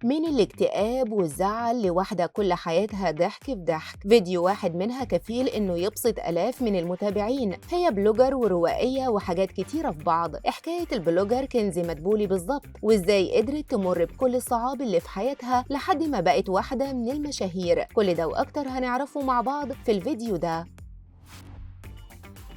من الاكتئاب والزعل لواحدة كل حياتها ضحك في ضحك. فيديو واحد منها كفيل إنه يبسط آلاف من المتابعين. هي بلوجر وروائية وحاجات كتيرة في بعض. حكاية البلوجر كنزي مدبولي بالظبط، وإزاي قدرت تمر بكل الصعاب اللي في حياتها لحد ما بقت واحدة من المشاهير. كل ده وأكتر هنعرفه مع بعض في الفيديو ده.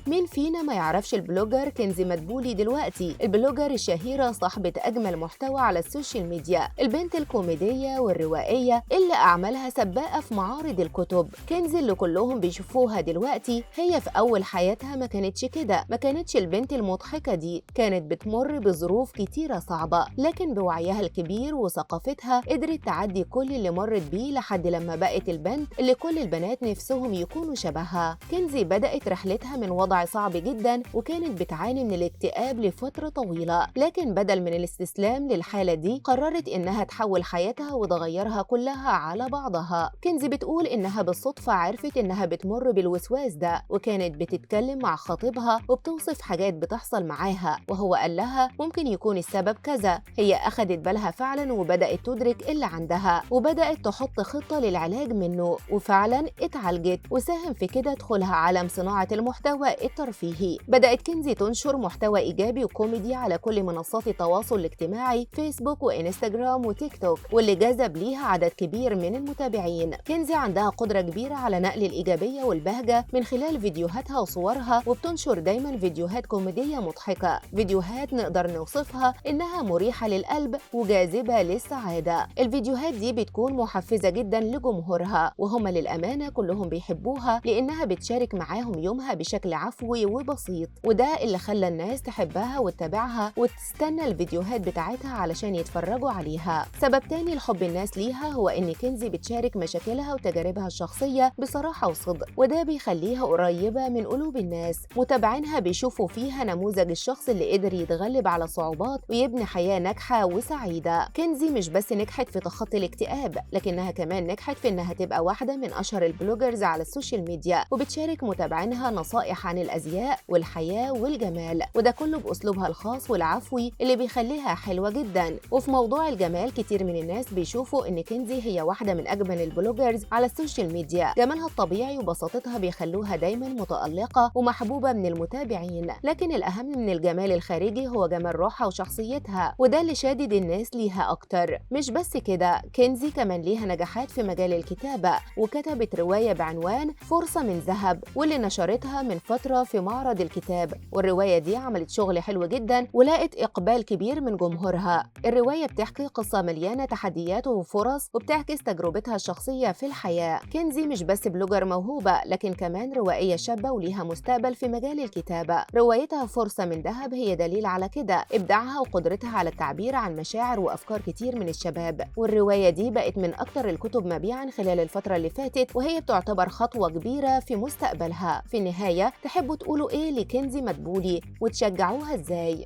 مين فينا ما يعرفش البلوجر كنزي مدبولي دلوقتي؟ البلوجر الشهيرة صاحبة أجمل محتوى على السوشيال ميديا، البنت الكوميدية والروائية اللي أعمالها سباقة في معارض الكتب. كنزي اللي كلهم بيشوفوها دلوقتي هي في أول حياتها ما كانتش كده، ما كانتش البنت المضحكة دي، كانت بتمر بظروف كتيرة صعبة، لكن بوعيها الكبير وثقافتها قدرت تعدي كل اللي مرت بيه لحد لما بقت البنت اللي كل البنات نفسهم يكونوا شبهها. كنزي بدأت رحلتها من وضع صعب جدا، وكانت بتعاني من الاكتئاب لفترة طويلة، لكن بدل من الاستسلام للحالة دي قررت انها تحول حياتها وتغيرها كلها على بعضها. كنزي بتقول انها بالصدفة عرفت انها بتمر بالوسواس ده، وكانت بتتكلم مع خطيبها وبتوصف حاجات بتحصل معاها، وهو قال لها ممكن يكون السبب كذا. هي اخدت بالها فعلا وبدأت تدرك اللي عندها، وبدأت تحط خطة للعلاج منه، وفعلا اتعالجت وساهم في كده دخولها عالم صناعة المحتوى الترفيهي. بدأت كنزي تنشر محتوى إيجابي وكوميدي على كل منصات التواصل الاجتماعي، فيسبوك وإنستجرام وتيك توك، واللي جذب ليها عدد كبير من المتابعين. كنزي عندها قدرة كبيرة على نقل الإيجابية والبهجة من خلال فيديوهاتها وصورها، وبتنشر دايما فيديوهات كوميدية مضحكة، فيديوهات نقدر نوصفها إنها مريحة للقلب وجاذبة للسعادة. الفيديوهات دي بتكون محفزة جدا لجمهورها، وهم للأمانة كلهم بيحبوها لأنها بتشارك معاهم يومها بشكل عفوي وبسيط، وده اللي خلى الناس تحبها وتتابعها وتستنى الفيديوهات بتاعتها علشان يتفرجوا عليها. سبب تاني لحب الناس ليها هو ان كنزي بتشارك مشاكلها وتجاربها الشخصية بصراحة وصدق، وده بيخليها قريبة من قلوب الناس. متابعينها بيشوفوا فيها نموذج الشخص اللي قدر يتغلب على الصعوبات ويبني حياة ناجحة وسعيدة. كنزي مش بس نجحت في تخطي الاكتئاب، لكنها كمان نجحت في انها تبقى واحدة من اشهر البلوجرز على السوشيال ميديا، وبتشارك متابعينها نصائح عن الأزياء والحياة والجمال، وده كله بأسلوبها الخاص والعفوي اللي بيخليها حلوة جدا. وفي موضوع الجمال كتير من الناس بيشوفوا إن كنزي هي واحدة من أجمل البلوجرز على السوشيال ميديا. جمالها الطبيعي وبساطتها بيخلوها دايما متألقة ومحبوبة من المتابعين، لكن الأهم من الجمال الخارجي هو جمال روحها وشخصيتها، وده اللي شادد الناس ليها أكتر. مش بس كده، كنزي كمان ليها نجاحات في مجال الكتابة، وكتبت رواية بعنوان فرصة من ذهب، واللي نشرتها من فترة في معرض الكتاب، والرواية دي عملت شغل حلو جدا ولقت إقبال كبير من جمهورها. الرواية بتحكي قصة مليانة تحديات وفرص، وبتعكس تجربتها الشخصية في الحياة. كنزي مش بس بلوجر موهوبة، لكن كمان روائية شابة وليها مستقبل في مجال الكتابة. روايتها فرصة من ذهب هي دليل على كده، إبداعها وقدرتها على التعبير عن مشاعر وأفكار كتير من الشباب، والرواية دي بقت من أكتر الكتب مبيعا خلال الفترة اللي فاتت، وهي بتعتبر خطوة كبيرة في مستقبلها. في النهاية تحبوا تقولوا ايه لكنزي مدبولي وتشجعوها ازاي؟